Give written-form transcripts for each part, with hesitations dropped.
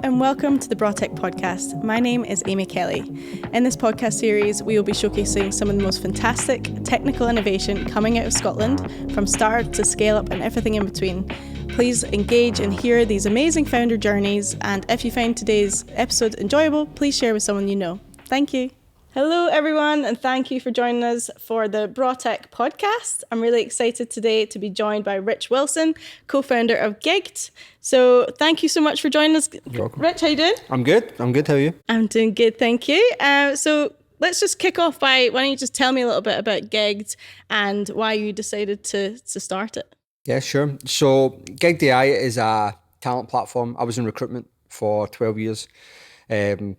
and welcome to the Braw Tech Podcast. My name is Amy Kelly. In this podcast series, we will be showcasing some of the most fantastic technical innovation coming out of Scotland, from start to scale up and everything in between. Please engage and hear these amazing founder journeys, and if you find today's episode enjoyable, please share with someone you know. Thank you. Hello everyone, and thank you for joining us for the Braw Tech Podcast. I'm really excited today to be joined by Rich Wilson, co-founder of Gigged. So thank you so much for joining us. You're welcome. Rich, how you doing? I'm good. How are you? I'm doing good, thank you. So let's just kick off by, why don't you just tell me a little bit about Gigged and why you decided to start it? Yeah, sure. So Gigged.ai is a talent platform. I was in recruitment for 12 years,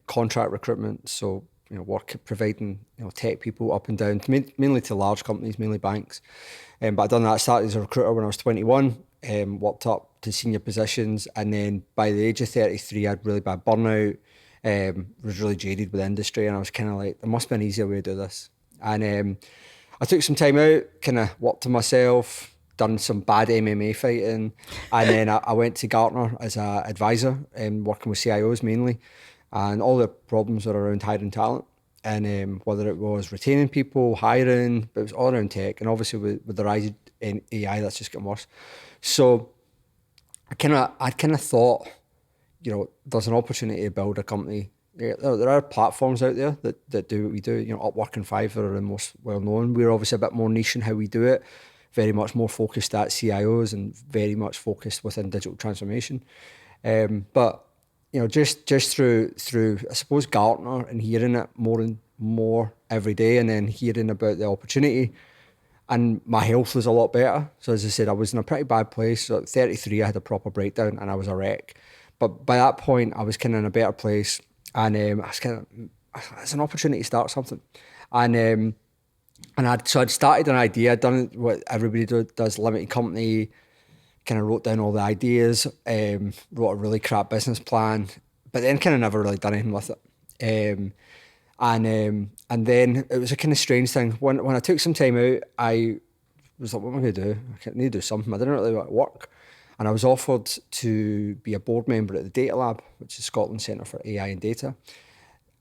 contract recruitment. So work providing tech people up and down, mainly to large companies, mainly banks. But I'd done that. I started as a recruiter when I was 21, worked up to senior positions, and then by the age of 33, I had really bad burnout, was really jaded with the industry, and I was kind of like, there must be an easier way to do this. And I took some time out, kind of worked on myself, done some bad MMA fighting, and then I went to Gartner as an advisor, working with CIOs mainly. And all the problems were around hiring talent, and whether it was retaining people, hiring, but it was all around tech. And obviously with the rise in AI, that's just getting worse. So I kind of thought, there's an opportunity to build a company. There are platforms out there that do what we do. Upwork and Fiverr are the most well known. We're obviously a bit more niche in how we do it, very much more focused at CIOs and very much focused within digital transformation. But just through I suppose Gartner and hearing it more and more every day, and then hearing about the opportunity, and my health was a lot better. So as I said, I was in a pretty bad place. So at 33, I had a proper breakdown and I was a wreck. But by that point, I was kind of in a better place, and I was kind of, it's an opportunity to start something, and I'd started an idea. I'd done what everybody does, limited company. Kind of wrote down all the ideas, wrote a really crap business plan, but then kind of never really done anything with it. And then it was a kind of strange thing. When I took some time out, I was like, what am I going to do? I need to do something. I didn't really want to work. And I was offered to be a board member at the Data Lab, which is Scotland's Centre for AI and Data.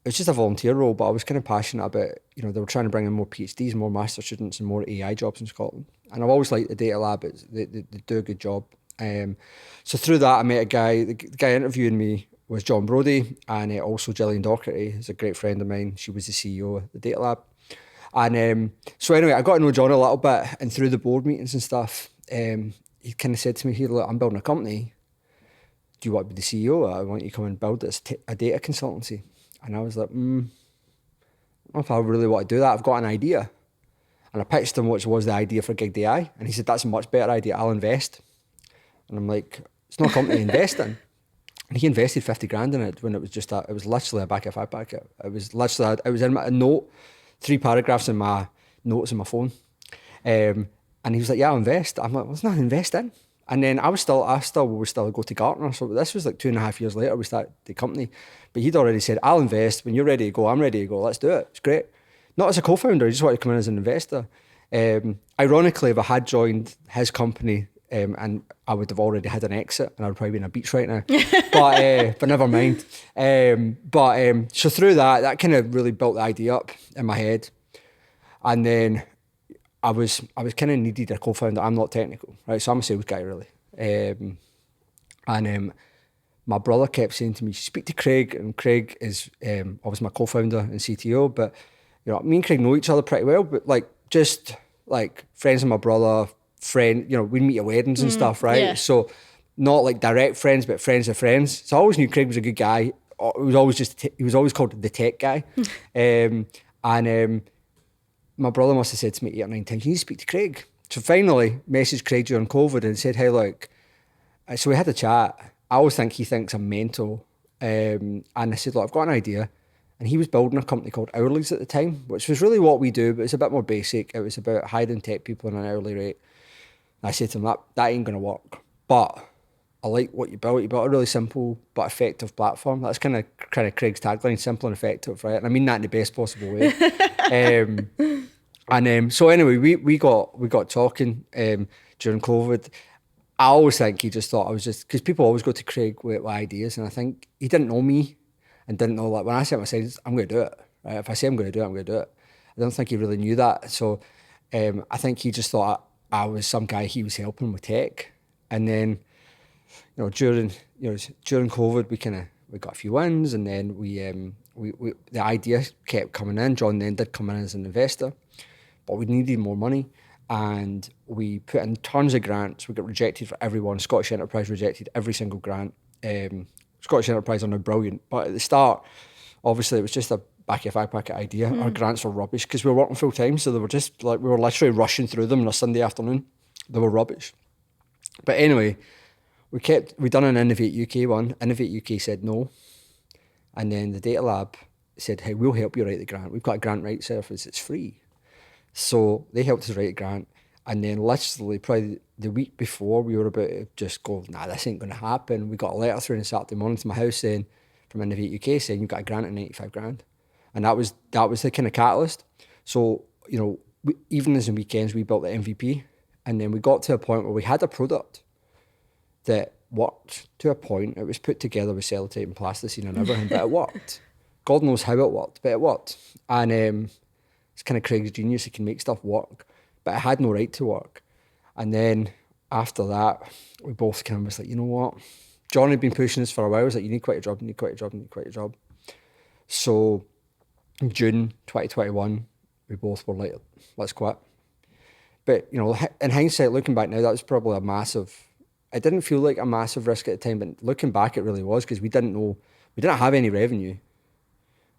It was just a volunteer role, but I was kind of passionate about, they were trying to bring in more PhDs, more master students and more AI jobs in Scotland. And I've always liked the Data Lab. They do a good job. So through that, I met a guy. The guy interviewing me was John Brodie, and also Gillian Docherty is a great friend of mine. She was the CEO of the Data Lab. And so anyway, I got to know John a little bit, and through the board meetings and stuff, he kind of said to me, here, look, I'm building a company. Do you want to be the CEO? I want you to come and build this a data consultancy. And I was like, I don't know if I really want to do that. I've got an idea. And I pitched him which was the idea for Gigged.ai. And he said, that's a much better idea. I'll invest. And I'm like, it's not a company to invest in. And he invested 50 grand in it when it was just it was literally a back of five packet. It was literally, it was in a note, 3 paragraphs in my notes in my phone. And he was like, yeah, I'll invest. I'm like, well, there's nothing to invest in. And then I would still go to Gartner. So this was like 2.5 years later, we started the company. But he'd already said, I'll invest. When you're ready to go, I'm ready to go. Let's do it. It's great. Not as a co-founder, I just wanted to come in as an investor. Ironically, if I had joined his company, and I would have already had an exit, and I would probably be on a beach right now. But never mind. So through that kind of really built the idea up in my head. And then I was kind of needed a co-founder. I'm not technical, right? So I'm a sales guy, really. My brother kept saying to me, speak to Craig, and Craig is obviously my co-founder and CTO, but me and Craig know each other pretty well, but just friends of my brother, we'd meet at weddings and stuff, right? Yeah. So not like direct friends, but friends of friends. So I always knew Craig was a good guy. He was always called the tech guy. My brother must have said to me 8 or 9 times, you need to speak to Craig. So finally messaged Craig during COVID and said, hey, look, so we had a chat. I always think he thinks I'm mental. And I said, look, I've got an idea. And he was building a company called Hourlies at the time, which was really what we do, but it's a bit more basic. It was about hiring tech people on an hourly rate. And I said to him, that ain't going to work. But I like what you built. You built a really simple but effective platform. That's kind of Craig's tagline, simple and effective, right? And I mean that in the best possible way. So anyway, we got talking during COVID. I always think he just thought I was just, because people always go to Craig with ideas, and I think he didn't know me and didn't know, like, when I set my sights, I'm going to do it. Right? If I say I'm going to do it, I'm going to do it. I don't think he really knew that. So I think he just thought I was some guy he was helping with tech. And then, during COVID, we got a few wins, and then we the idea kept coming in. John then did come in as an investor, but we needed more money. And we put in tons of grants. We got rejected for every one. Scottish Enterprise rejected every single grant. Scottish Enterprise are now brilliant. But at the start, obviously, it was just a back of a packet idea. Our grants were rubbish because we were working full time. So they were just like, we were literally rushing through them on a Sunday afternoon. They were rubbish. But anyway, we done an Innovate UK one. Innovate UK said no. And then the Data Lab said, hey, we'll help you write the grant. We've got a grant write service. It's free. So they helped us write a grant, and then literally probably the week before we were about to just go, nah, this ain't going to happen. We got a letter through on Saturday morning to my house from Innovate UK saying you've got a grant of 95 grand. And that was the kind of catalyst. So, even as in weekends, we built the MVP, and then we got to a point where we had a product that worked to a point. It was put together with sellotape and plasticine and everything, but it worked. God knows how it worked, but it worked. And it's kind of Craig's genius. He can make stuff work, but it had no right to work. And then after that, we both kind of was like, you know what? John had been pushing us for a while. He was like, you need to quit your job, you need to quit your job, you need to quit your job. So in June 2021, we both were like, let's quit. But, in hindsight, looking back now, that was probably it didn't feel like a massive risk at the time, but looking back, it really was, because we didn't have any revenue.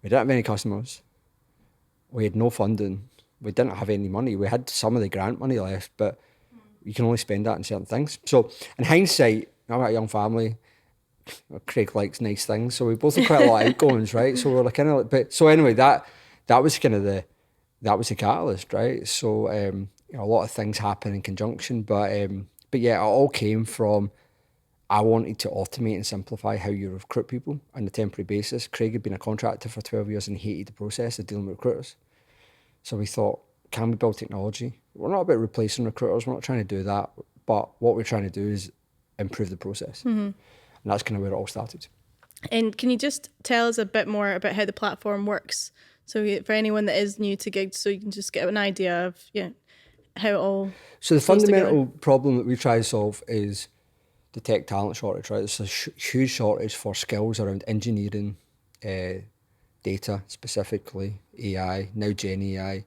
We didn't have any customers. We had no funding. We didn't have any money. We had some of the grant money left, but you can only spend that on certain things. So in hindsight, I've got a young family. Craig likes nice things, so we both had quite a lot of outgoings, right? So we're kind of like, but so anyway, that was kind of the catalyst, right? So a lot of things happen in conjunction, but yeah, it all came from, I wanted to automate and simplify how you recruit people on a temporary basis. Craig had been a contractor for 12 years and hated the process of dealing with recruiters. So we thought, can we build technology? We're not about replacing recruiters. We're not trying to do that. But what we're trying to do is improve the process. And that's kind of where it all started. And can you just tell us a bit more about how the platform works? So for anyone that is new to Gigged, so you can just get an idea of how it all So the fundamental problem that we try to solve is the tech talent shortage, right? There's a huge shortage for skills around engineering, data specifically, AI, now Gen AI,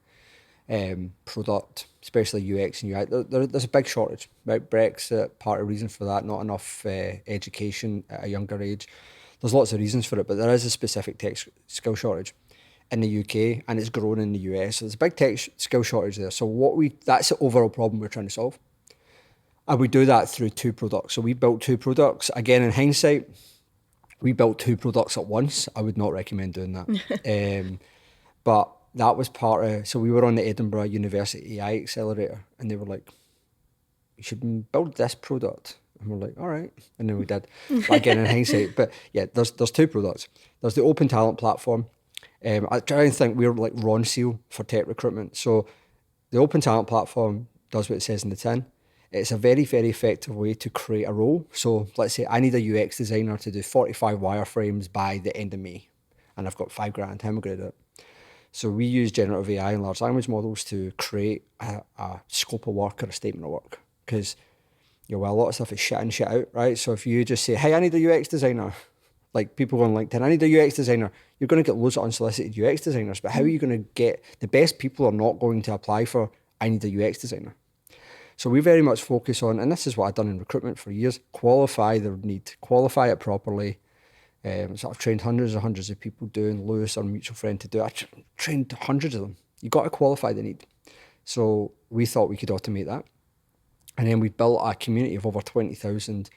product, especially UX and UI. There's a big shortage, right? Brexit, part of the reason for that, not enough education at a younger age. There's lots of reasons for it, but there is a specific tech skill shortage in the UK, and it's grown in the US. So there's a big tech skill shortage there. So that's the overall problem we're trying to solve. And we do that through two products. So we built two products. Again, in hindsight, we built two products at once. I would not recommend doing that. But that was part of, so we were on the Edinburgh University AI Accelerator, and they were like, you should build this product. And we're like, all right. And then we did. But again, in hindsight, but yeah, there's two products. There's the open talent platform. I try and think we're like Ron Seal for tech recruitment. So the open talent platform does what it says in the tin. It's a very, very effective way to create a role. So let's say I need a UX designer to do 45 wireframes by the end of May, and I've got $5,000. How am I going to do it? So we use generative AI and large language models to create a scope of work or a statement of work. Because a lot of stuff is shit in, shit out, right? So if you just say, hey, I need a UX designer, like people on LinkedIn, I need a UX designer, you're going to get loads of unsolicited UX designers. But how are you going to get, the best people are not going to apply for, I need a UX designer. So we very much focus on, and this is what I've done in recruitment for years, qualify their need, qualify it properly. So I've trained hundreds and hundreds of people doing, Lewis, our mutual friend, to do it. I trained hundreds of them. You got to qualify the need. So we thought we could automate that. And then we built a community of over 20,000.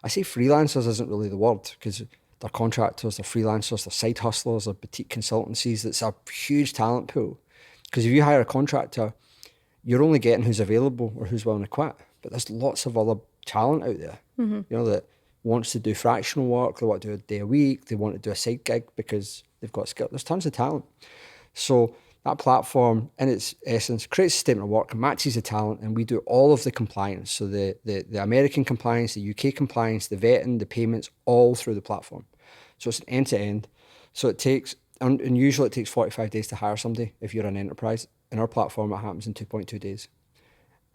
I say freelancers isn't really the word, because they're contractors, they're freelancers, they're side hustlers, they're boutique consultancies. It's a huge talent pool. Because if you hire a contractor, you're only getting who's available or who's willing to quit. But there's lots of other talent out there, that wants to do fractional work, they want to do a day a week, they want to do a side gig because they've got skill. There's tons of talent. So That platform, in its essence, creates a statement of work, matches the talent, and we do all of the compliance. So the American compliance, the UK compliance, the vetting, the payments, all through the platform. So it's an end-to-end. So it takes, and usually it takes 45 days to hire somebody if you're an enterprise. In our platform, it happens in 2.2 days.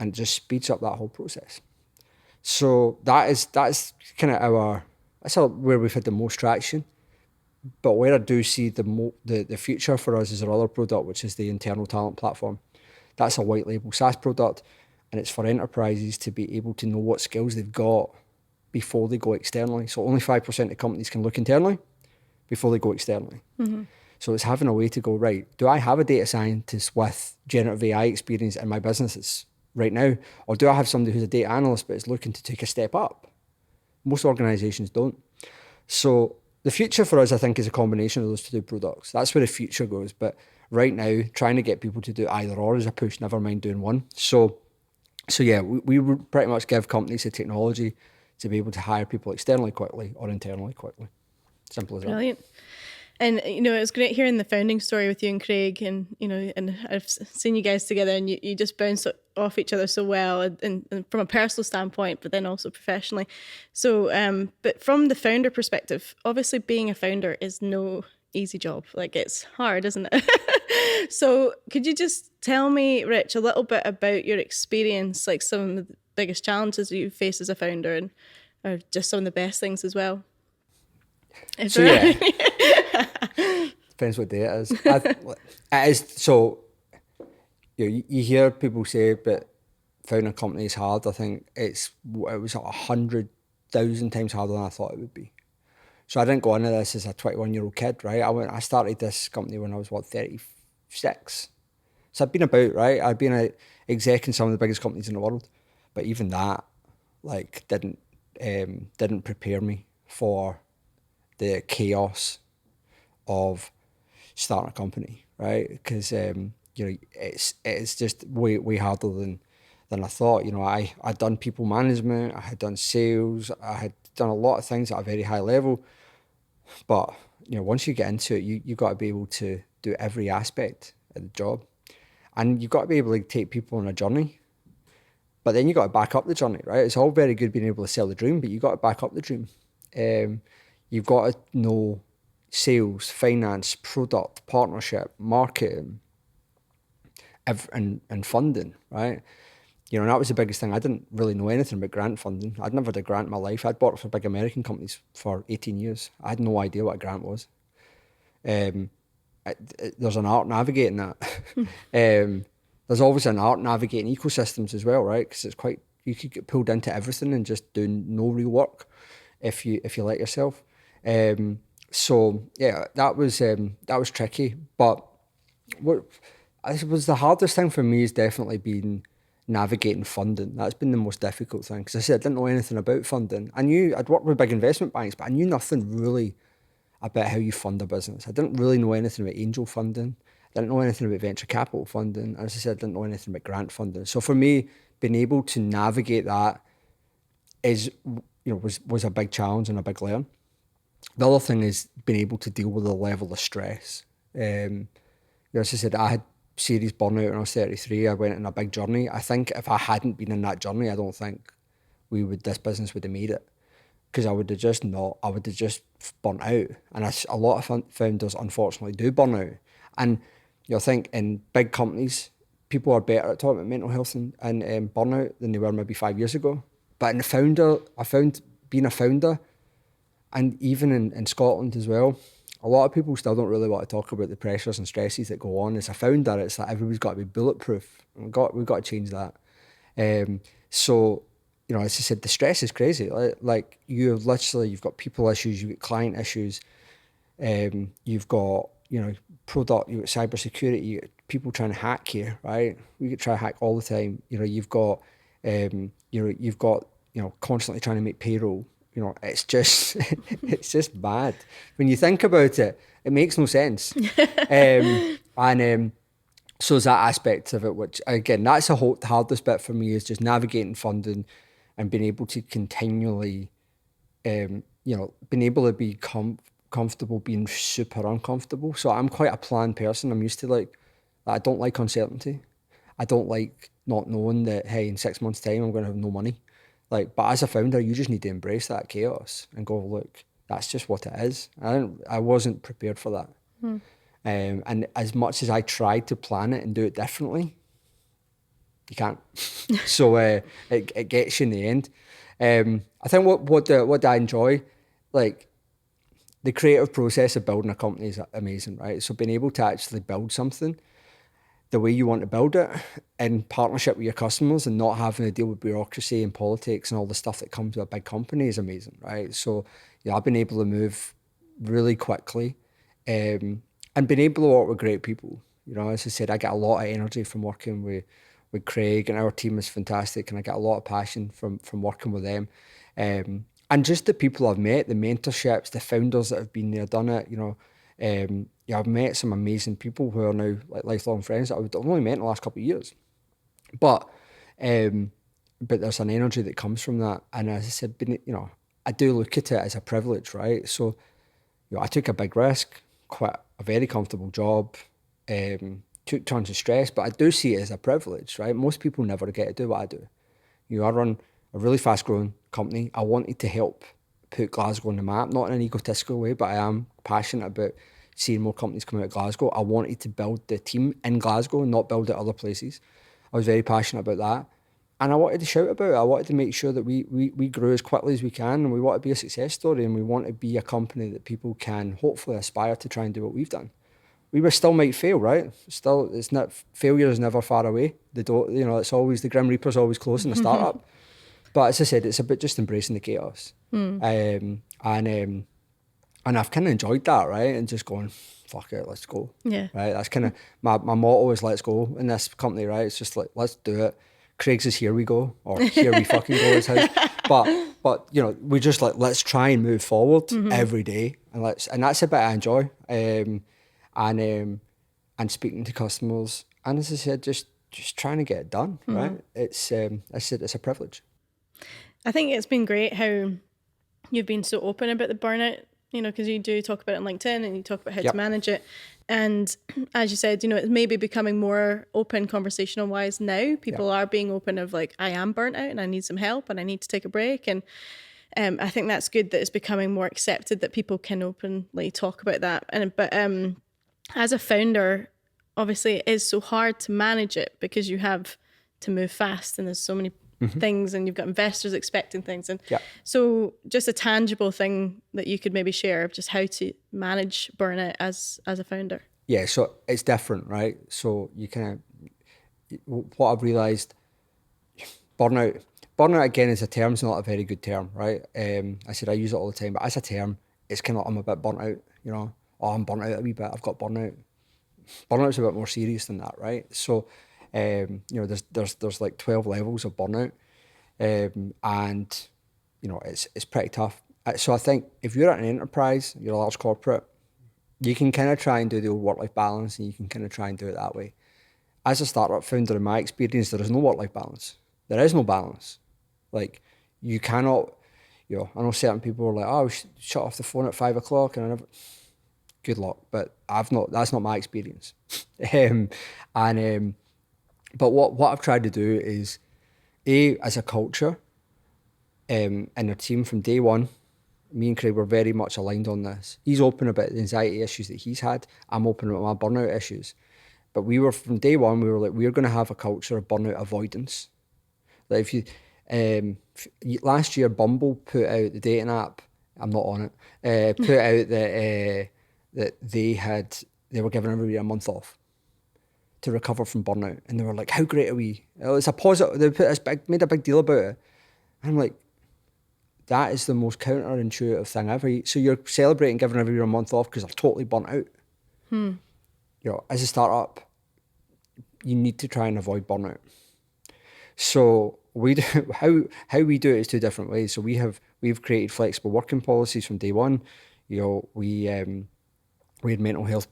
And it just speeds up that whole process. So that's kind of where we've had the most traction. But where I do see the future for us is our other product, which is the internal talent platform. That's a white label SaaS product, and it's for enterprises to be able to know what skills they've got before they go externally. So only 5% of companies can look internally before they go externally. Mm-hmm. So it's having a way to go, right, do I have a data scientist with generative AI experience in my businesses right now? Or do I have somebody who's a data analyst but is looking to take a step up? Most organizations don't. So the future for us, I think, is a combination of those two products. That's where the future goes. But right now, trying to get people to do either or is a push, never mind doing one. So yeah, we pretty much give companies the technology to be able to hire people externally quickly or internally quickly. Simple as that. Brilliant. And, it was great hearing the founding story with you and Craig, and, and I've seen you guys together, and you just bounce off each other so well, and from a personal standpoint, but then also professionally. So, but from the founder perspective, obviously being a founder is no easy job. Like, it's hard, isn't it? So could you just tell me, Rich, a little bit about your experience, like some of the biggest challenges you face as a founder, and or just some of the best things as well? So yeah, depends what day it is. It is so. You hear people say, but founding a company is hard. I think it was 100,000 times harder than I thought it would be. So I didn't go into this as a 21-year-old kid, right? I started this company when I was 36. So I've been about, right? I've been an exec in some of the biggest companies in the world, but even that, like, didn't prepare me for the chaos of starting a company, right? Because it's just way harder than I thought. I'd done people management, I had done sales, I had done a lot of things at a very high level, but once you get into it, you got to be able to do every aspect of the job, and you've got to be able to take people on a journey. But then you got to back up the journey, right? It's all very good being able to sell the dream, but you got to back up the dream. You've got to know sales, finance, product, partnership, marketing, and funding, right? And that was the biggest thing. I didn't really know anything about grant funding. I'd never had a grant in my life. I'd worked for big American companies for 18 years. I had no idea what a grant was. There's an art navigating that. There's always an art navigating ecosystems as well, right? Because you could get pulled into everything and just do no real work if you let yourself. So yeah, that was tricky. But what I suppose the hardest thing for me has definitely been navigating funding. That's been the most difficult thing, because I said I didn't know anything about funding. I'd worked with big investment banks, but I knew nothing really about how you fund a business. I didn't really know anything about angel funding. I didn't know anything about venture capital funding. As I said, I didn't know anything about grant funding. So for me, being able to navigate that was a big challenge and a big learn. The other thing is being able to deal with the level of stress. As I said, I had serious burnout when I was 33. I went on a big journey. I think if I hadn't been in that journey, I don't think this business would have made it, because I would have just burnt out. And a lot of founders, unfortunately, do burn out. And I think in big companies, people are better at talking about mental health and burnout than they were maybe 5 years ago. But I found being a founder, and even in Scotland as well, a lot of people still don't really want to talk about the pressures and stresses that go on. As a founder, it's like everybody's got to be bulletproof. We've got to change that. So, as I said, the stress is crazy. Like you've got people issues, you've got client issues, you've got, product, you've got cybersecurity, you've got people trying to hack you, right? We get try to hack all the time. You've got, constantly trying to make payroll. It's just bad. When you think about it, it makes no sense. So there's that aspect of it, which again, that's the hardest bit for me, is just navigating funding and being able to continually, being able to be comfortable being super uncomfortable. So I'm quite a planned person. I'm used to Like, I don't like uncertainty. I don't like not knowing that, hey, in 6 months' time, I'm going to have no money. Like, but as a founder, you just need to embrace that chaos and go, look, that's just what it is. I wasn't prepared for that. And as much as I tried to plan it and do it differently, you can't. So it gets you in the end. I think what I enjoy, like, the creative process of building a company is amazing, right? So being able to actually build something the way you want to build it in partnership with your customers and not having to deal with bureaucracy and politics and all the stuff that comes with a big company is amazing, right? So yeah, I've been able to move really quickly and been able to work with great people. You know, as I said, I get a lot of energy from working with Craig, and our team is fantastic, and I get a lot of passion from working with them. And just the people I've met, the mentorships, the founders that have been there, done it, you know. Yeah, I've met some amazing people who are now like lifelong friends that I've only met in the last couple of years. But there's an energy that comes from that. And as I said, you know, I do look at it as a privilege, right? So, you know, I took a big risk, quit a very comfortable job, took tons of stress, but I do see it as a privilege, right? Most people never get to do what I do. You know, I run a really fast growing company. I wanted to help put Glasgow on the map, not in an egotistical way, but I am passionate about seeing more companies come out of Glasgow. I wanted to build the team in Glasgow and not build it other places. I was very passionate about that. And I wanted to shout about it. I wanted to make sure that we grew as quickly as we can, and we want to be a success story, and we want to be a company that people can hopefully aspire to try and do what we've done. We still might fail, right? Still, it's not, failure is never far away. The door, you know, it's always, the Grim Reaper's always close in a startup. But as I said, it's about just embracing the chaos. And I've kind of enjoyed that, right? And just going, fuck it, let's go. Yeah. Right? That's kind of, my motto is let's go in this company, right? It's just like, let's do it. Craig's is here we go, or here we fucking go is his. But you know, we just like, let's try and move forward every day. And that's a bit I enjoy. And speaking to customers. And as I said, just trying to get it done, right? It's a privilege. I think it's been great how you've been so open about the burnout, you know, because you do talk about it on LinkedIn and you talk about how to manage it. And as you said, you know, it's maybe becoming more open conversational wise now. People are being open of like, I am burnt out and I need some help and I need to take a break. And I think that's good that it's becoming more accepted that people can openly talk about that. But as a founder, obviously it is so hard to manage it because you have to move fast and there's so many things and you've got investors expecting things. And so just a tangible thing that you could maybe share of just how to manage burnout as a founder. Yeah, so it's different, right? So you kind of, what I've realised, burnout again as a term is not a very good term, right? I said I use it all the time, but as a term, it's kind of, I'm a bit burnt out, you know? Oh, I'm burnt out a wee bit, I've got burnout. Burnout's a bit more serious than that, right? So, you know, there's like 12 levels of burnout, and you know, it's pretty tough. So I think if you're at an enterprise, you're a large corporate, you can kind of try and do the old work-life balance, and you can kind of try and do it that way. As a startup founder, in my experience, there is no work-life balance. There is no balance. Like, you cannot, you know, I know certain people are like, oh, shut off the phone at 5 o'clock, and I never. Good luck, but that's not my experience. But what I've tried to do is, as a culture, and our team from day one, me and Craig were very much aligned on this. He's open about the anxiety issues that he's had. I'm open about my burnout issues. But we were, from day one, we were like, we're going to have a culture of burnout avoidance. Like if you, last year, Bumble put out the dating app. I'm not on it. Put out that they were giving everybody a month off to recover from burnout, and they were like, "How great are we?" It's a positive. They made a big deal about it. And I'm like, that is the most counterintuitive thing ever. So you're celebrating giving everybody a month off because they're totally burnt out. You know, as a startup, you need to try and avoid burnout. So we do, how we do it is two different ways. So we've created flexible working policies from day one. You know, we had mental health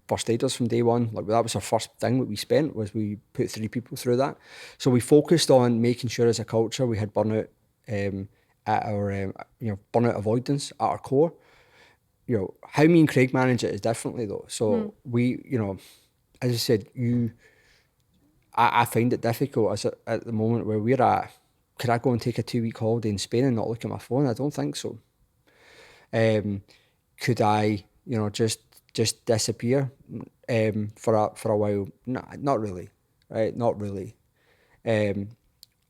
first aiders from day one. Like, that was our first thing that we spent, was we put 3 people through that. So we focused on making sure as a culture we had burnout at our burnout avoidance at our core. You know, how me and Craig manage it is differently though. So we, you know, as I said, I find it difficult at the moment where we're at. Could I go and take a 2-week holiday in Spain and not look at my phone? I don't think so. Could I, just disappear for a while? No, not really, right? Not really. A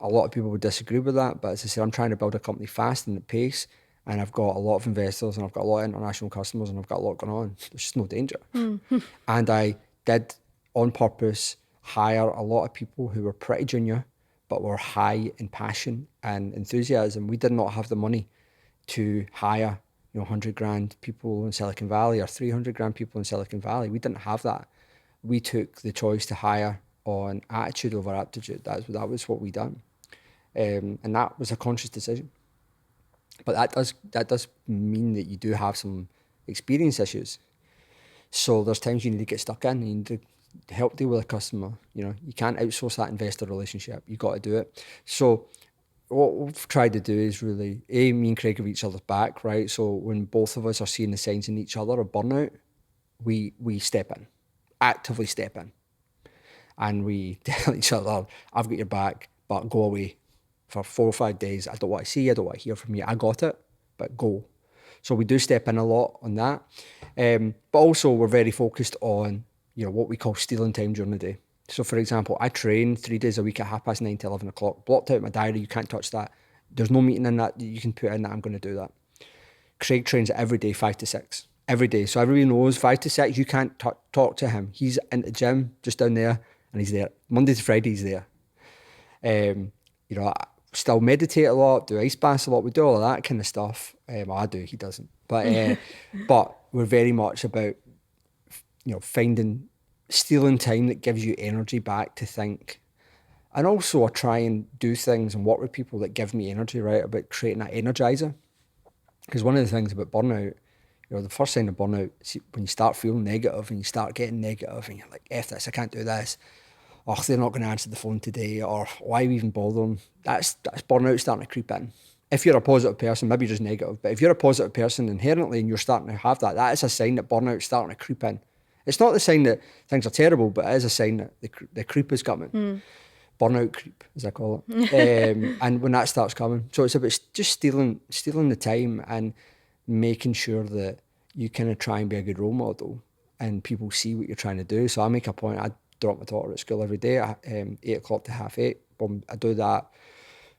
lot of people would disagree with that, but as I said, I'm trying to build a company fast and at pace, and I've got a lot of investors and I've got a lot of international customers and I've got a lot going on. There's just no danger. And I did, on purpose, hire a lot of people who were pretty junior, but were high in passion and enthusiasm. We did not have the money to hire 100 grand people in Silicon Valley or 300 grand people in Silicon Valley. We didn't have that. We took the choice to hire on attitude over aptitude. That was what we done. And that was a conscious decision. But that does mean that you do have some experience issues. So there's times you need to get stuck in, you need to help deal with a customer. You can't outsource that investor relationship. You got to do it. So what we've tried to do is really, me and Craig have each other's back, right? So when both of us are seeing the signs in each other of burnout, we step in, actively step in. And we tell each other, I've got your back, but go away for 4 or 5 days. I don't want to see you, I don't want to hear from you. I got it, but go. So we do step in a lot on that. But also we're very focused on, what we call stealing time during the day. So for example, I train 3 days a week at 9:30 to 11 o'clock, blocked out my diary, you can't touch that. There's no meeting in that you can put in that I'm going to do that. Craig trains every day, 5 to 6, every day. So everybody knows 5 to 6, you can't talk to him. He's in the gym just down there and he's there. Monday to Friday, he's there. I still meditate a lot, do ice baths a lot. We do all of that kind of stuff. I do, he doesn't. But but we're very much about, stealing time that gives you energy back to think. And also I try and do things and work with people that give me energy, right? About creating that energizer. Because one of the things about burnout, the first sign of burnout is when you start feeling negative and you start getting negative and you're like, F this, I can't do this. Or they're not going to answer the phone today, or why even bother them? That's burnout starting to creep in. If you're a positive person, maybe you're just negative, but if you're a positive person inherently and you're starting to have that is a sign that burnout's starting to creep in. It's not the sign that things are terrible, but it is a sign that the creep is coming. Burnout creep, as I call it. And when that starts coming, so it's about just stealing the time and making sure that you kind of try and be a good role model and people see what you're trying to do. So I make a point, I drop my daughter at school every day at 8 o'clock to 8:30. I do that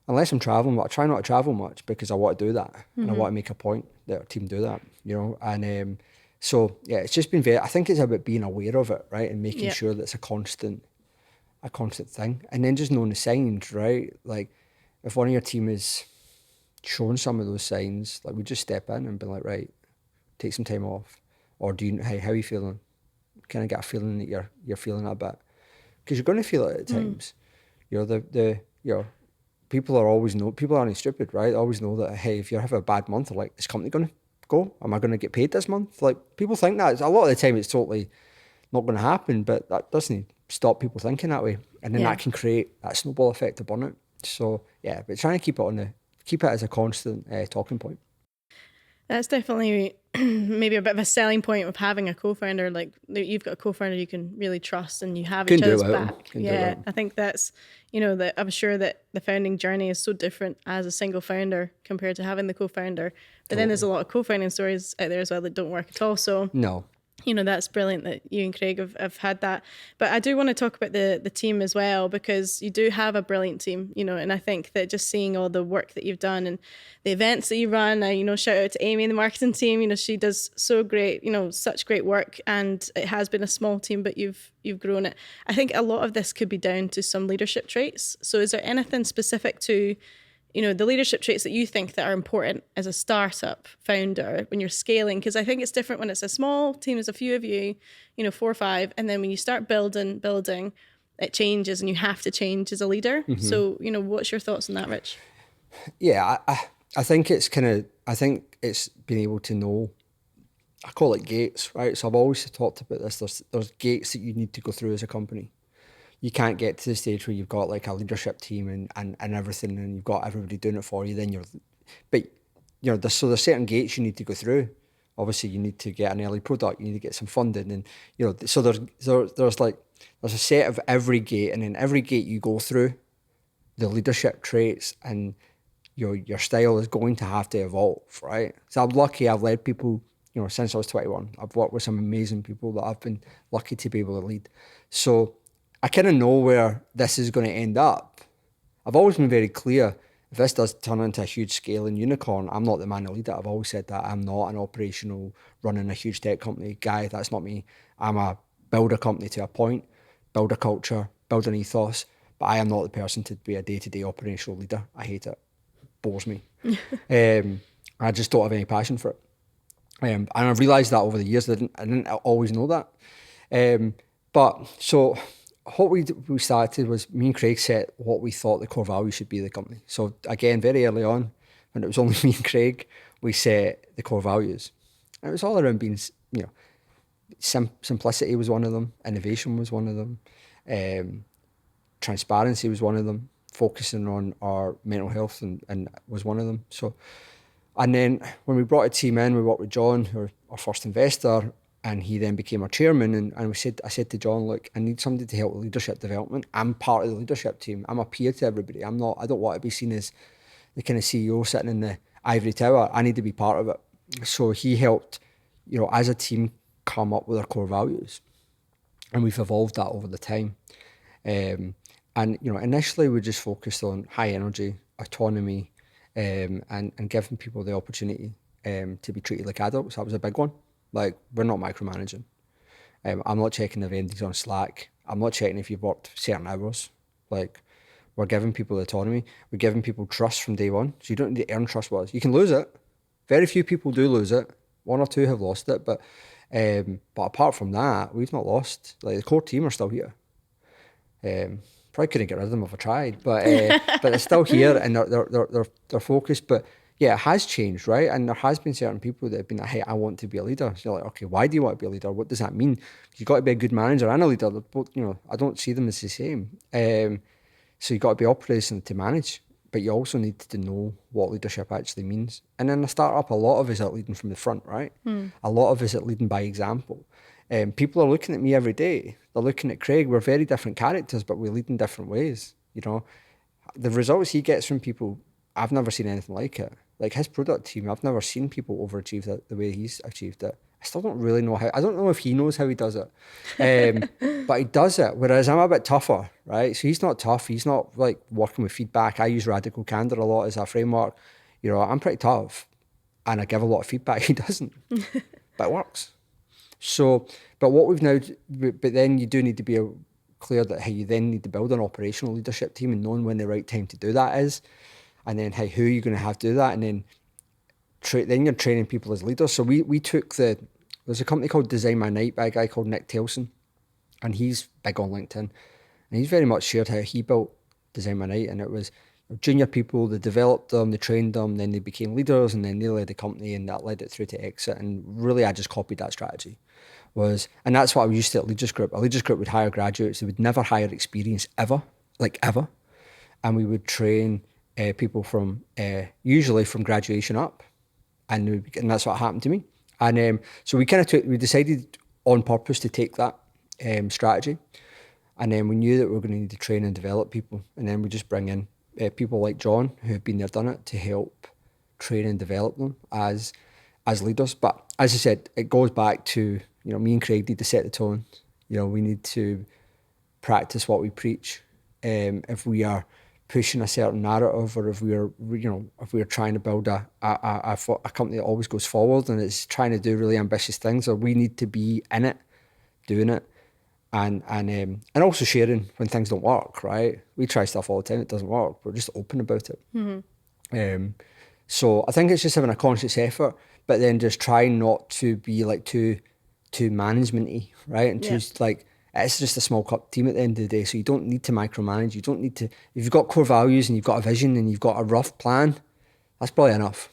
unless I'm traveling, but I try not to travel much because I want to do that. And I want to make a point that our team do that, and so yeah, it's just been I think it's about being aware of it, right? And making sure that it's a constant thing. And then just knowing the signs, right? Like if one of your team is showing some of those signs, like we just step in and be like, right, take some time off. Or hey, how are you feeling? Kind of get a feeling that you're feeling a bit, because you're going to feel it at times. People aren't stupid, right? They always know that, hey, if you have a bad month, they're like, is company going to go? Am I going to get paid this month? Like people think that. A lot of the time it's totally not going to happen, but that doesn't stop people thinking that way, and then that can create that snowball effect of burnout. So yeah, but trying to keep it as a constant talking point. That's definitely maybe a bit of a selling point of having a co-founder. Like you've got a co-founder you can really trust and you have each other's back. Yeah, I think that's, that I'm sure that the founding journey is so different as a single founder compared to having the co-founder. But then there's a lot of co-founding stories out there as well that don't work at all. So no. That's brilliant that you and Craig have had that. But I do want to talk about the team as well, because you do have a brilliant team, and I think that just seeing all the work that you've done and the events that you run, shout out to Amy and the marketing team, she does so great, such great work, and it has been a small team, but you've grown it. I think a lot of this could be down to some leadership traits. So is there anything specific to the leadership traits that you think that are important as a startup founder when you're scaling? Because I think it's different when it's a small team, there's a few of you, 4 or 5, and then when you start building, it changes and you have to change as a leader. Mm-hmm. So, what's your thoughts on that, Rich? Yeah, I think it's being able to know, I call it gates, right? So I've always talked about this. There's gates that you need to go through as a company. You can't get to the stage where you've got like a leadership team and everything, and you've got everybody doing it for you. Then there's certain gates you need to go through. obviously you need to get an early product, you need to get some funding, and you know, so there's a set of every gate, and in every gate you go through, the leadership traits and your style is going to have to evolve, right? So I'm lucky I've led people, you know, since I was 21. I've worked with some amazing people that I've been lucky to be able to lead. So I kind of know where this is going to end up. I've always been very clear, if this does turn into a huge scaling unicorn, I'm not the man to lead it. I've always said that. I'm not an operational, running a huge tech company guy. That's not me. I'm a build a company to a point, build a culture, build an ethos, but I am not the person to be a day-to-day operational leader. I hate it. Bores me. I just don't have any passion for it. And I've realised that over the years. I didn't always know that. But so what we started was, me and Craig set what we thought the core value should be of the company. So again, very early on, when it was only me and Craig, we set the core values. And it was all around being, you know, simplicity was one of them, innovation was one of them, transparency was one of them, focusing on our mental health and was one of them. So, and then when we brought a team in, we worked with John, our first investor, and he then became our chairman. And I said to John, look, I need somebody to help with leadership development. I'm part of the leadership team. I'm a peer to everybody. I don't want to be seen as the kind of CEO sitting in the ivory tower. I need to be part of it. So he helped, you know, as a team, come up with our core values. And we've evolved that over the time. And, you know, initially we just focused on high energy, autonomy, and giving people the opportunity to be treated like adults. That was a big one. Like, we're not micromanaging. I'm not checking the vendors on Slack. I'm not checking if you've worked certain hours. Like, we're giving people autonomy. We're giving people trust from day one. So you don't need to earn trust with us. You can lose it. Very few people do lose it. One or two have lost it. But apart from that, we've not lost. Like, the core team are still here. Probably couldn't get rid of them if I tried, but they're still here and they're focused. But yeah, it has changed, right? And there has been certain people that have been like, hey, I want to be a leader. So you're like, okay, why do you want to be a leader? What does that mean? You've got to be a good manager and a leader. They're both, you know, I don't see them as the same. So you've got to be operational to manage, but you also need to know what leadership actually means. And in a startup, a lot of us are leading from the front, right? A lot of us are leading by example. People are looking at me every day. They're looking at Craig. We're very different characters, but we lead in different ways. You know, the results he gets from people, I've never seen anything like it. Like, his product team, I've never seen people overachieve that the way he's achieved it. I still don't really know how. I don't know if he knows how he does it, but he does it. Whereas I'm a bit tougher, right? So he's not tough. He's not like working with feedback. I use radical candor a lot as a framework. You know, I'm pretty tough, and I give a lot of feedback. He doesn't, but it works. So, but what we've now, but then you do need to be clear that, hey, you then need to build an operational leadership team and knowing when the right time to do that is, and then, hey, who are you going to have to do that, and then then you're training people as leaders. So we took there's a company called Design My Night by a guy called Nick Telson, and he's big on LinkedIn, and he's very much shared how he built Design My Night, and it was junior people, they developed them, they trained them, then they became leaders, and then they led the company, and that led it through to exit. And really, I just copied that strategy. And that's what I was used to at Leaders Group. A Leaders Group would hire graduates. They would never hire experience ever. And we would train people from usually from graduation up, and that's what happened to me. And so we we decided on purpose to take that strategy, and then we knew that we were going to need to train and develop people, and then we just bring in people like John, who have been there, done it, to help train and develop them as leaders. But as I said, it goes back to, you know, me and Craig need to set the tone. You know, we need to practice what we preach. If we are pushing a certain narrative, or if we're trying to build a company that always goes forward and is trying to do really ambitious things, or we need to be in it, doing it, and also sharing when things don't work. Right? We try stuff all the time; it doesn't work. We're just open about it. Mm-hmm. So I think it's just having a conscious effort, but then just trying not to be like too management-y, right? And just like, it's just a small team at the end of the day, so you don't need to micromanage. You don't need to, if you've got core values and you've got a vision and you've got a rough plan, that's probably enough.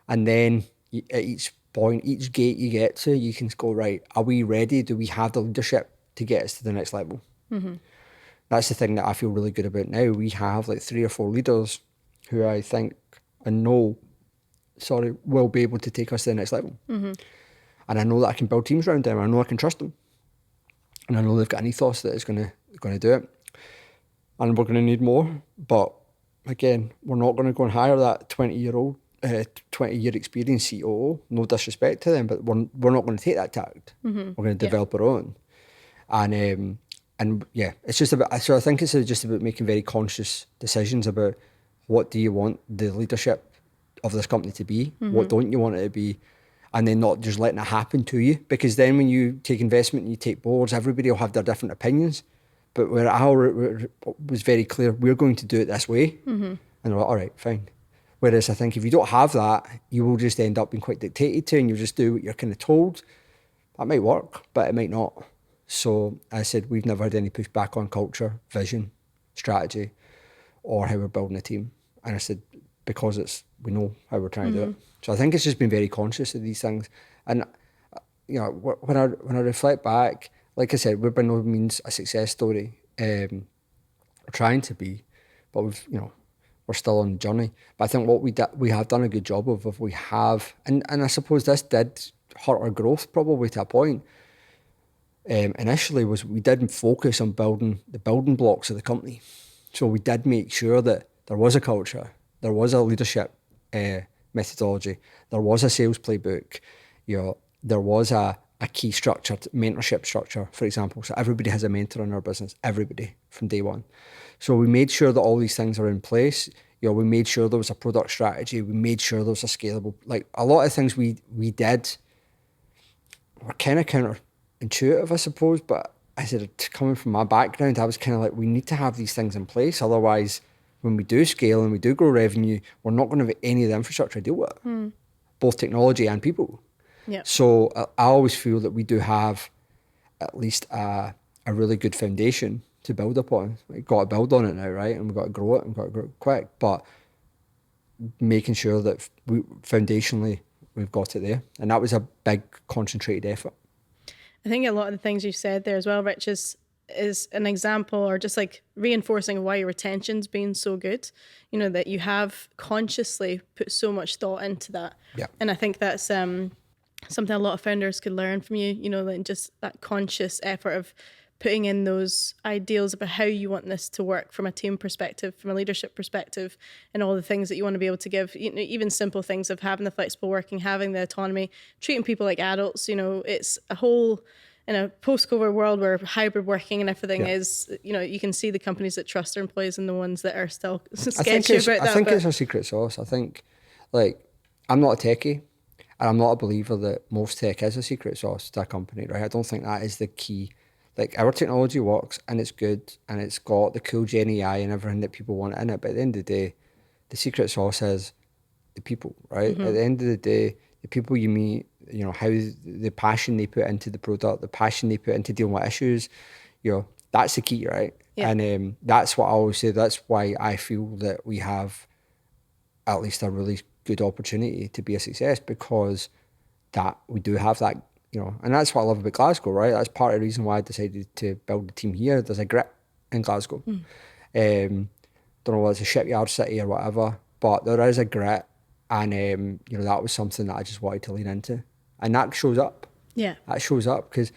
And then at each point, each gate you get to, you can go, right, are we ready? Do we have the leadership to get us to the next level? Mm-hmm. That's the thing that I feel really good about now. We have like 3 or 4 leaders who I think and know will be able to take us to the next level. And I know that I can build teams around them. I know I can trust them. And I know they've got an ethos that is going to do it. And we're going to need more. But again, we're not going to go and hire that 20-year experienced COO. No disrespect to them, but we're not going to take that tact. We're going to develop our own. And yeah, it's just about. So I think it's just about making very conscious decisions about what do you want the leadership of this company to be, what don't you want it to be, and then not just letting it happen to you. Because then when you take investment and you take boards, everybody will have their different opinions. But where our was very clear, we're going to do it this way, and they're like, all right, fine. Whereas I think if you don't have that, you will just end up being quite dictated to, and you'll just do what you're kind of told. That might work, but it might not. So I said, we've never had any pushback on culture, vision, strategy, or how we're building a team. And I said, because we know how we're trying to do it. So I think it's just been very conscious of these things. And you know, when I reflect back, like I said, we're by no means a success story. We're trying to be, but we're still on the journey. But I think what we have done a good job of and I suppose this did hurt our growth probably to a point. Initially was we didn't focus on building the building blocks of the company. So we did make sure that there was a culture, there was a leadership methodology, there was a sales playbook, there was a key structure, mentorship structure, for example. So everybody has a mentor in our business, everybody from day one. So we made sure that all these things are in place. We made sure there was a product strategy. We made sure there was a scalable, like a lot of things we did were kind of counterintuitive, I suppose. But I said, coming from my background, I was kind of like, we need to have these things in place. Otherwise, when we do scale and we do grow revenue, we're not going to have any of the infrastructure to deal with, both technology and people. Yeah. So I always feel that we do have at least a really good foundation to build upon. We've got to build on it now, right? And we've got to grow it and we've got to grow it quick. But making sure that foundationally we've got it there. And that was a big concentrated effort. I think a lot of the things you said there as well, Rich, is an example or just like reinforcing why your retention's been so good. That you have consciously put so much thought into that. Yeah. And I think that's something a lot of founders could learn from you, like just that conscious effort of putting in those ideals about how you want this to work from a team perspective, from a leadership perspective, and all the things that you want to be able to give, even simple things of having the flexible working, having the autonomy, treating people like adults. It's a whole, in a post-COVID world where hybrid working and everything is, you can see the companies that trust their employees and the ones that are still sketchy about that. I think it's a secret sauce. I think, I'm not a techie. And I'm not a believer that most tech is a secret sauce to a company, right? I don't think that is the key. Our technology works and it's good and it's got the cool Gen AI and everything that people want in it. But at the end of the day, the secret sauce is the people, right? At the end of the day, the people you meet, how the passion they put into the product, the passion they put into dealing with issues, that's the key, right? Yeah. And that's what I always say. That's why I feel that we have at least a really good opportunity to be a success, because that we do have that, and that's what I love about Glasgow, right? That's part of the reason why I decided to build the team here. There's a grit in Glasgow. Don't know whether it's a shipyard city or whatever, but there is a grit, and that was something that I just wanted to lean into, and that shows up. Yeah, that shows up because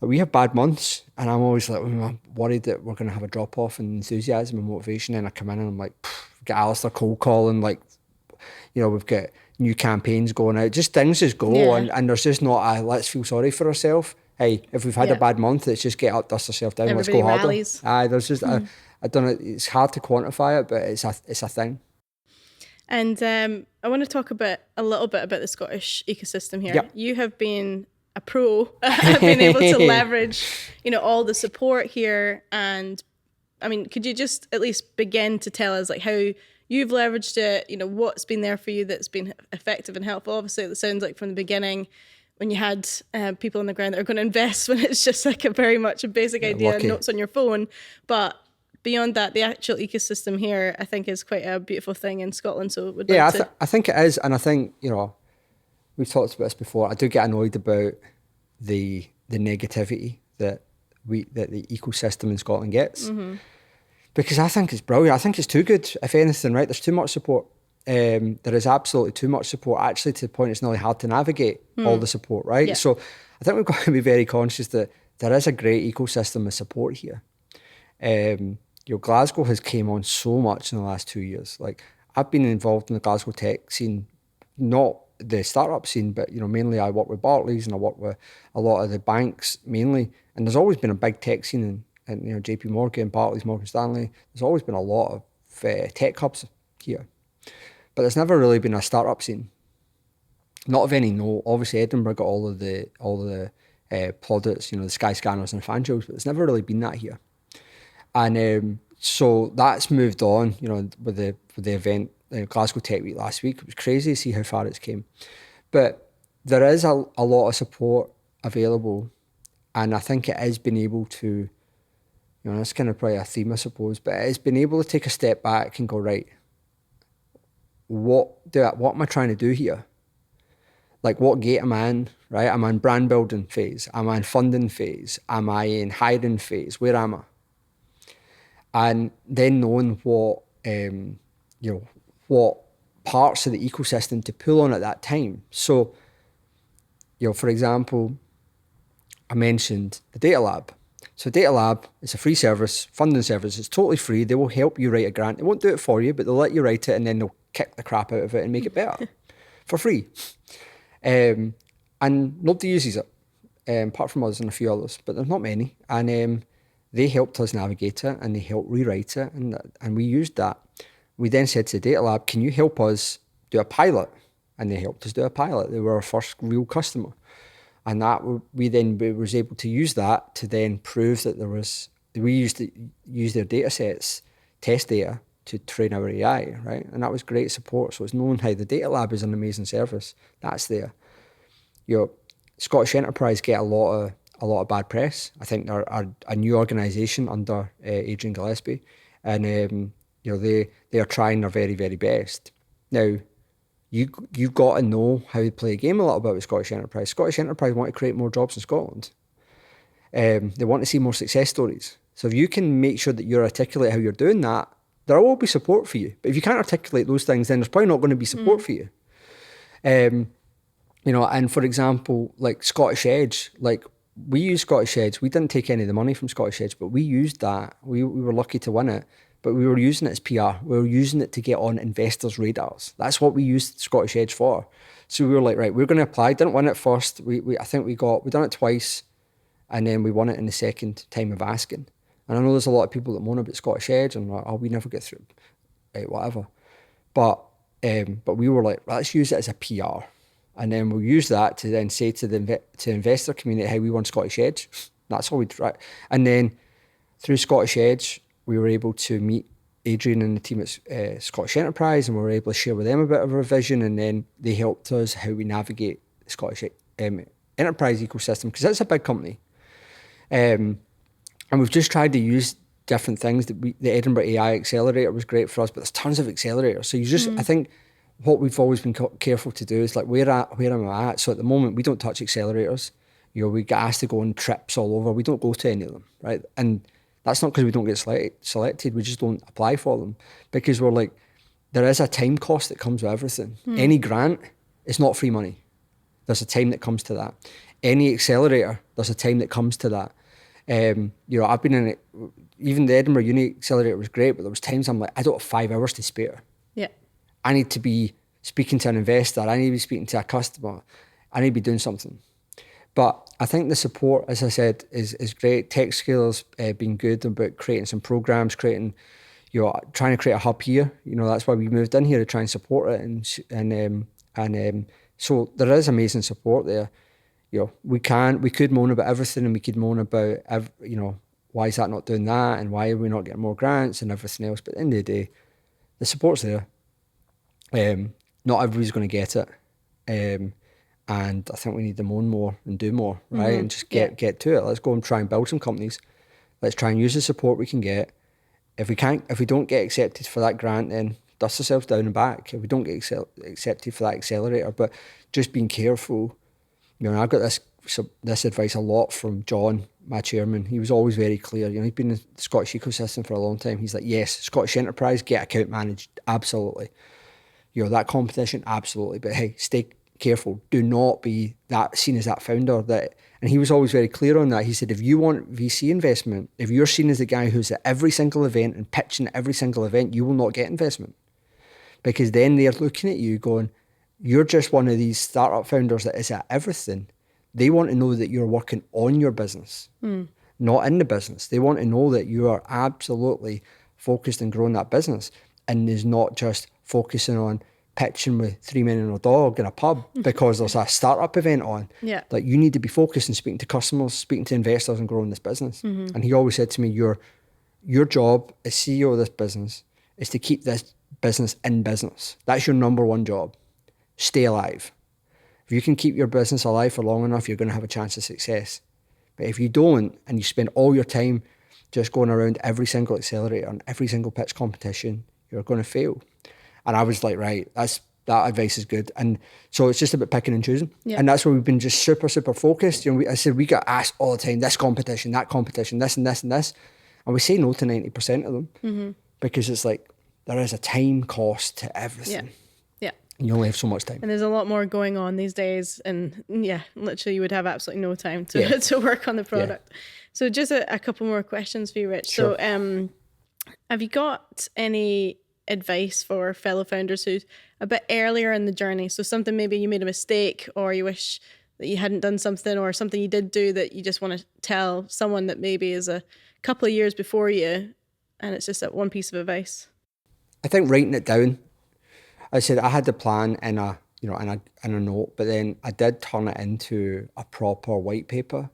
we have bad months, and I'm always like, I'm worried that we're going to have a drop off in enthusiasm and motivation, and I come in and I'm like, get Alistair cold calling, we've got new campaigns going out, just things just go, and there's just not a let's feel sorry for ourselves. Hey, if we've had a bad month, let's just get up, dust ourselves down, everybody let's go rallies. Harder. There's just I don't know, it's hard to quantify it, but it's a thing. And I want to talk a little bit about the Scottish ecosystem here. Yep. You have been a pro at being able to leverage, all the support here. And I mean, could you just at least begin to tell us how you've leveraged it, what's been there for you that's been effective and helpful? Obviously, it sounds like from the beginning, when you had people on the ground that are going to invest when it's just a very much a basic idea, notes on your phone. But beyond that, the actual ecosystem here, I think, is quite a beautiful thing in Scotland. So I think it is. And I think, we've talked about this before. I do get annoyed about the negativity that the ecosystem in Scotland gets. Because I think it's brilliant. I think it's too good, if anything, right? There's too much support. there is absolutely too much support, actually, to the point it's nearly hard to navigate all the support, right? Yeah. So I think we've got to be very conscious that there is a great ecosystem of support here. Glasgow has came on so much in the last 2 years. Like, I've been involved in the Glasgow tech scene, not the startup scene, but mainly I work with Barclays and I work with a lot of the banks mainly. And there's always been a big tech scene in JP Morgan, Barclays, Morgan Stanley. There's always been a lot of tech hubs here, but there's never really been a startup scene. Not of any note. Obviously, Edinburgh got all of the plaudits, the Skyscanners and Fangels, but there's never really been that here. And so that's moved on, with the event, Glasgow Tech Week last week. It was crazy to see how far it's came. But there is a lot of support available, and I think it has been able to, that's kind of probably a theme, I suppose, but it has been able to take a step back and go, right, what am I trying to do here? Like, what gate am I in, right? Am I in brand building phase? Am I in funding phase? Am I in hiring phase? Where am I? And then knowing what parts of the ecosystem to pull on at that time. So, for example, I mentioned the Data Lab. So Data Lab is a free service, funding service. It's totally free. They will help you write a grant. They won't do it for you, but they'll let you write it and then they'll kick the crap out of it and make it better for free. And nobody uses it, apart from us and a few others, but there's not many. And they helped us navigate it and they helped rewrite it, and we used that. We then said to the Data Lab, can you help us do a pilot? And they helped us do a pilot. They were our first real customer. And that we was able to use that to then prove that we used to use their data sets, test data, to train our AI, right? And that was great support. So it's known how the Data Lab is an amazing service. That's there. Scottish Enterprise get a lot of bad press. I think they're a new organisation under Adrian Gillespie, and they are trying their very, very best. Now, you've got to know how to play a game a little bit with Scottish Enterprise. Scottish Enterprise want to create more jobs in Scotland. They want to see more success stories. So if you can make sure that you articulate how you're doing that, there will be support for you. But if you can't articulate those things, then there's probably not going to be support for you. And for example, like Scottish Edge, like we use Scottish Edge. We didn't take any of the money from Scottish Edge, but we used that. We were lucky to win it, but we were using it as PR. We were using it to get on investors' radars. That's what we used Scottish Edge for. So we were like, right, we're going to apply. Didn't win it first. I think we done it twice, and then we won it in the second time of asking. And I know there's a lot of people that moan about Scottish Edge and like, we never get through, right, whatever. But we were like, let's use it as a PR. And then we'll use that to then say to the investor community how we won Scottish Edge. That's all we try. And then through Scottish Edge, we were able to meet Adrian and the team at Scottish Enterprise, and we were able to share with them a bit of our vision, and then they helped us how we navigate the Scottish enterprise ecosystem, because it's a big company. And we've just tried to use different things. The Edinburgh AI Accelerator was great for us, but there's tons of accelerators. So you just, I think what we've always been careful to do is like, where am I at? So at the moment, we don't touch accelerators. We get asked to go on trips all over. We don't go to any of them, right? And that's not because we don't get selected. We just don't apply for them, because we're like, there is a time cost that comes with everything. Any grant is not free money. There's a time that comes to that. Any accelerator, there's a time that comes to that. I've been in it, even the Edinburgh Uni Accelerator was great, but there was times I'm like, I don't have 5 hours to spare. Yeah. I need to be speaking to an investor. I need to be speaking to a customer. I need to be doing something. But I think the support, as I said, is great. TechScaler's been good about creating some programs, trying to create a hub here. That's why we moved in here, to try and support it. And so there is amazing support there. We could moan about everything, and we could moan about, why is that not doing that, and why are we not getting more grants and everything else. But at the end of the day, the support's there. Not everybody's going to get it. And I think we need to moan more and do more, right? And just get to it. Let's go and try and build some companies. Let's try and use the support we can get. If we don't get accepted for that grant, then dust ourselves down and back. If we don't get accepted for that accelerator, but just being careful. I've got this advice a lot from John, my chairman. He was always very clear. He's been in the Scottish ecosystem for a long time. He's like, yes, Scottish Enterprise, get account managed, absolutely. that competition, absolutely. But hey, stay careful. Do not be that seen as that founder that. And he was always very clear on that. He said, if you want VC investment, if you're seen as the guy who's at every single event and pitching at every single event, you will not get investment. Because then they're looking at you going, you're just one of these startup founders that is at everything. They want to know that you're working on your business, not in the business. They want to know that you are absolutely focused on growing that business and is not just focusing on pitching with 3 men and a dog in a pub because there's a startup event on. Yeah. Like, you need to be focused on speaking to customers, speaking to investors and growing this business. And he always said to me, your job as CEO of this business is to keep this business in business. That's your number one job. Stay alive. If you can keep your business alive for long enough, you're going to have a chance of success. But if you don't, and you spend all your time just going around every single accelerator and every single pitch competition, you're going to fail. And I was like, right, that advice is good. And so it's just about picking and choosing. Yeah. And that's where we've been just super, super focused. I said, we get asked all the time, this competition, that competition, this and this and this. And we say no to 90% of them because it's like, there is a time cost to everything. Yeah. And you only have so much time. And there's a lot more going on these days. And literally you would have absolutely no time to work on the product. Yeah. So just a couple more questions for you, Rich. Sure. So have you got any advice for fellow founders who's a bit earlier in the journey? So something, maybe you made a mistake or you wish that you hadn't done something, or something you did do that you just want to tell someone that maybe is a couple of years before you, and it's just that one piece of advice. I think writing it down. I said I had the plan in a note, but then I did turn it into a proper white paper.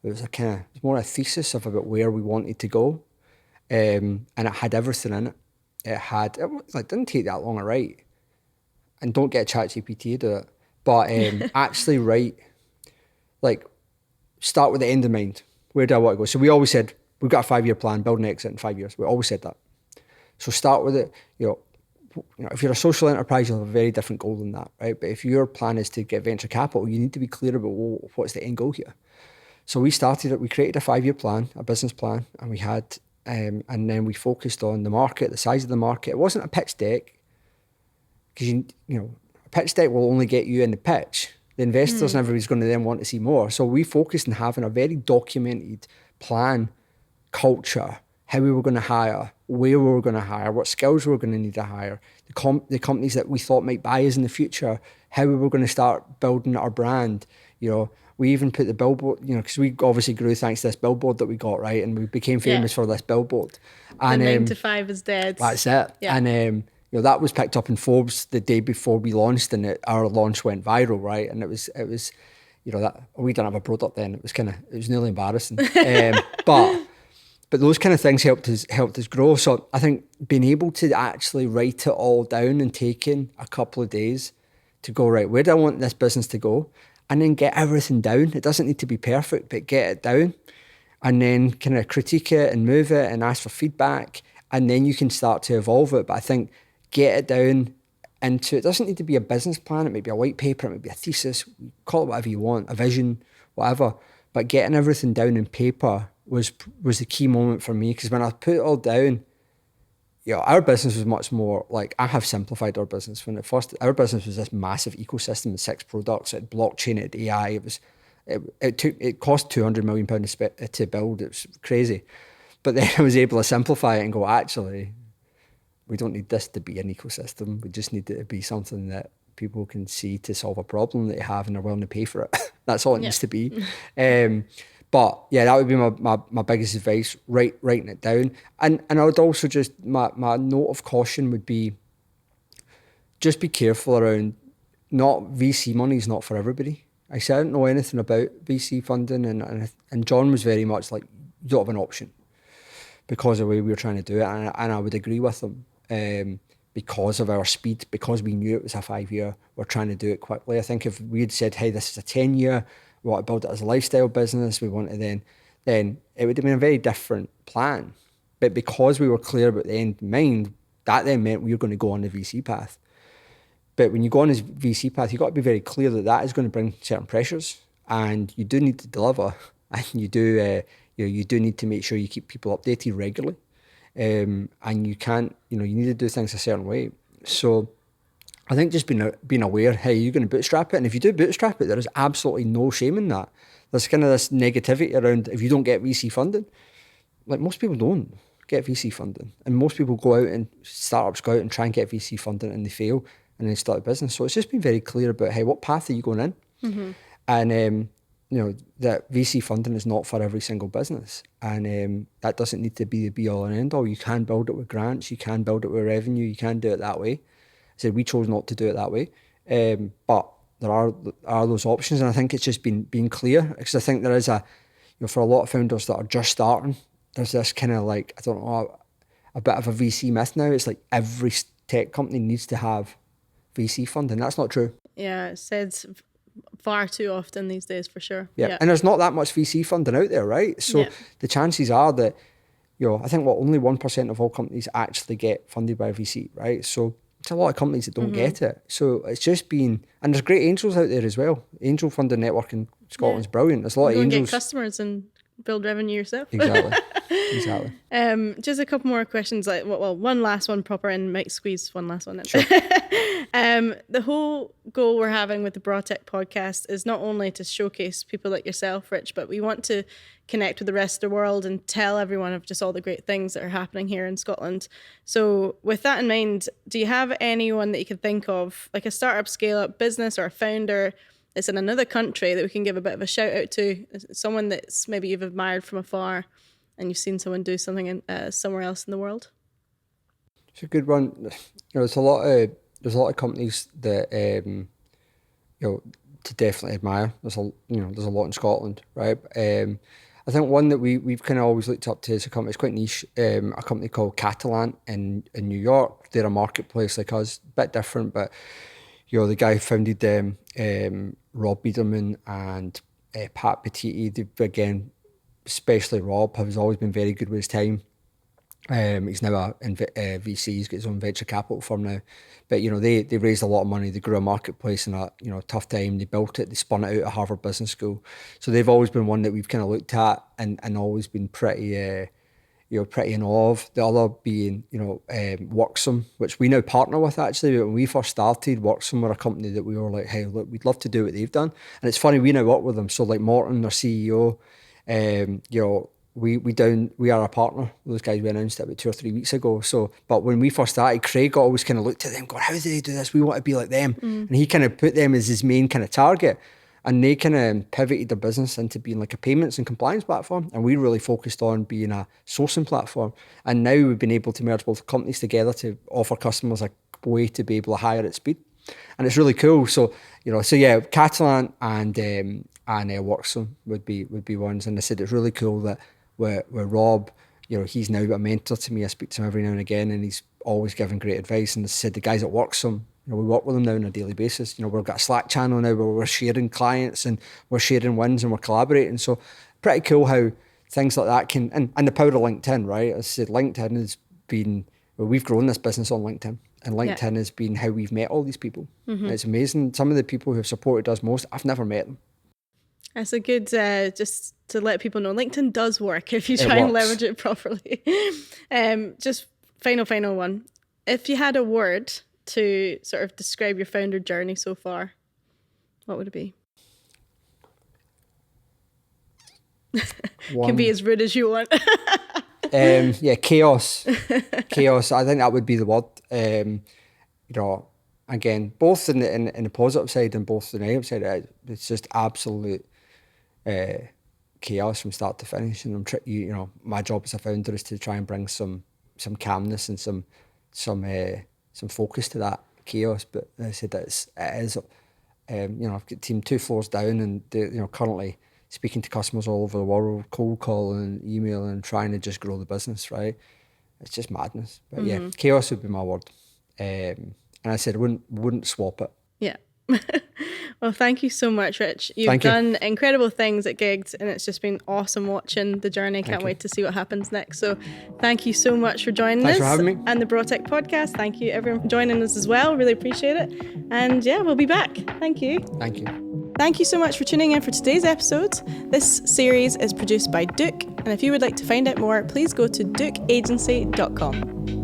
It was more a thesis of about where we wanted to go, and it had everything in it. It didn't take that long to write, and don't get ChatGPT to do it, but actually write, like, start with the end in mind. Where do I want to go? So we always said, we've got a 5-year plan, build an exit in 5 years. We always said that. So start with it. If you're a social enterprise, you'll have a very different goal than that, right? But if your plan is to get venture capital, you need to be clear about what's the end goal here. So we started it. We created a 5-year plan, a business plan, and we had, and then we focused on the market, the size of the market. It wasn't a pitch deck, because a pitch deck will only get you in the pitch. The investors and everybody's going to then want to see more. So we focused on having a very documented plan, culture, how we were going to hire, where we were going to hire, what skills we were going to need to hire, the companies that we thought might buy us in the future, how we were going to start building our brand. We even put the billboard, because we obviously grew thanks to this billboard that we got, right? And we became famous for this billboard. And the 9 to 5 is dead. That's it. Yeah. And that was picked up in Forbes the day before we launched, and our launch went viral, right? And it was that we didn't have a product then. It was nearly embarrassing. But those kind of things helped us grow. So I think being able to actually write it all down and taking a couple of days to go, right, where do I want this business to go? And then get everything down. It doesn't need to be perfect, but get it down. And then kind of critique it and move it and ask for feedback. And then you can start to evolve it. But I think get it down into, it doesn't need to be a business plan. It may be a white paper, it may be a thesis, call it whatever you want, a vision, whatever. But getting everything down in paper was the key moment for me, because when I put it all down, our business was much more like, I have simplified our business. When our business was this massive ecosystem with 6 products, it had blockchain, it had AI. It cost £200 million to build. It was crazy. But then I was able to simplify it and go, actually, we don't need this to be an ecosystem. We just need it to be something that people can see to solve a problem that they have and they're willing to pay for it. That's all it needs to be. But yeah, that would be my biggest advice, writing it down. And I would also just, my note of caution would be, just be careful around, VC money is not for everybody. I said I didn't know anything about VC funding, and John was very much like, you don't have an option because of the way we were trying to do it. And I would agree with him. Because of our speed, because we knew it was a 5-year, we're trying to do it quickly. I think if we had said, hey, this is a 10-year, we want to build it as a lifestyle business, we want to then it would have been a very different plan. But because we were clear about the end in mind, that then meant we were going to go on the VC path. But when you go on this VC path, you've got to be very clear that is going to bring certain pressures, and you do need to deliver, and you do need to make sure you keep people updated regularly. And you can't, you need to do things a certain way. So I think just being aware, hey, you're going to bootstrap it. And if you do bootstrap it, there is absolutely no shame in that. There's kind of this negativity around if you don't get VC funding. Like most people don't get VC funding. And most people go out and startups go out and try and get VC funding and they fail and then start a business. So it's just been very clear about, hey, what path are you going in? Mm-hmm. And, that VC funding is not for every single business. And that doesn't need to be the be all and end all. You can build it with grants. You can build it with revenue. You can do it that way. I said we chose not to do it that way. But there are those options. And I think it's just being clear, because I think there is for a lot of founders that are just starting, there's this kind of like, I don't know, a bit of a VC myth now. It's like every tech company needs to have VC funding. That's not true. Yeah, it's said far too often these days, for sure. Yeah. And there's not that much VC funding out there, right? So the chances are that, I think only 1% of all companies actually get funded by a VC, right? So it's a lot of companies that don't get it. So it's just been, and there's great angels out there as well. Angel funding network in Scotland's brilliant. There's a lot of angels. Get customers and build revenue yourself. Exactly. Just a couple more questions. Like, one last one proper, and might squeeze one last one in. Sure. The whole goal we're having with the Braw Tech Podcast is not only to showcase people like yourself, Rich, but we want to connect with the rest of the world and tell everyone of just all the great things that are happening here in Scotland. So with that in mind, do you have anyone that you could think of, like a startup, scale-up business or a founder that's in another country that we can give a bit of a shout out to? Someone that's maybe you've admired from afar and you've seen someone do something somewhere else in the world? It's a good one. There's a lot of companies that to definitely admire. There's a lot in Scotland, right? I think one that we've kind of always looked up to as a company, it's quite niche, a company called Catalan in New York. They're a marketplace like us, a bit different, but the guy who founded them, Rob Biederman and Pat Petiti, again, especially Rob, has always been very good with his time. He's now a VC. He's got his own venture capital firm now. But they raised a lot of money. They grew a marketplace in a tough time. They built it. They spun it out of Harvard Business School. So they've always been one that we've kind of looked at and always been pretty in awe of. The other being Worksome, which we now partner with actually. But when we first started, Worksome were a company that we were like, hey, look, we'd love to do what they've done. And it's funny, we now work with them. So like Morton, their CEO, we are a partner. Those guys, we announced it about 2 or 3 weeks ago. So, but when we first started, Craig always kind of looked at them going, how do they do this? We want to be like them. And he kind of put them as his main kind of target. And they kind of pivoted their business into being like a payments and compliance platform. And we really focused on being a sourcing platform. And now we've been able to merge both companies together to offer customers a way to be able to hire at speed. And it's really cool. So, Catalan and Worksome would be ones. And I said, it's really cool that where Rob, he's now a mentor to me. I speak to him every now and again, and he's always giving great advice. And as I said, the guys at Worksome, we work with them now on a daily basis. We've got a Slack channel now where we're sharing clients and we're sharing wins and we're collaborating. So pretty cool how things like that can, and the power of LinkedIn, right? As I said, LinkedIn has been, we've grown this business on LinkedIn. And LinkedIn has been how we've met all these people. Mm-hmm. It's amazing. Some of the people who have supported us most, I've never met them. That's a good, just to let people know, LinkedIn does work if you try and leverage it properly. Just final one. If you had a word to sort of describe your founder journey so far, what would it be? Can be as rude as you want. Chaos. Chaos. I think that would be the word. Again, both in the positive side and both the negative side. It's just absolute chaos from start to finish. And my job as a founder is to try and bring some calmness and some focus to that chaos. But as I said, it is. I've got a team 2 floors down, and they're currently speaking to customers all over the world, cold calling, emailing, and trying to just grow the business, right? It's just madness. But chaos would be my word. And I said I wouldn't swap it. Yeah. Well, thank you so much, Rich. You've done incredible things at Gigged, and it's just been awesome watching the journey. Can't wait to see what happens next. So thank you so much for joining us. Thanks for having me. And the Braw Tech Podcast. Thank you everyone for joining us as well. Really appreciate it. And we'll be back. Thank you. Thank you. Thank you so much for tuning in for today's episode. This series is produced by Duke, and if you would like to find out more, please go to dukeagency.com.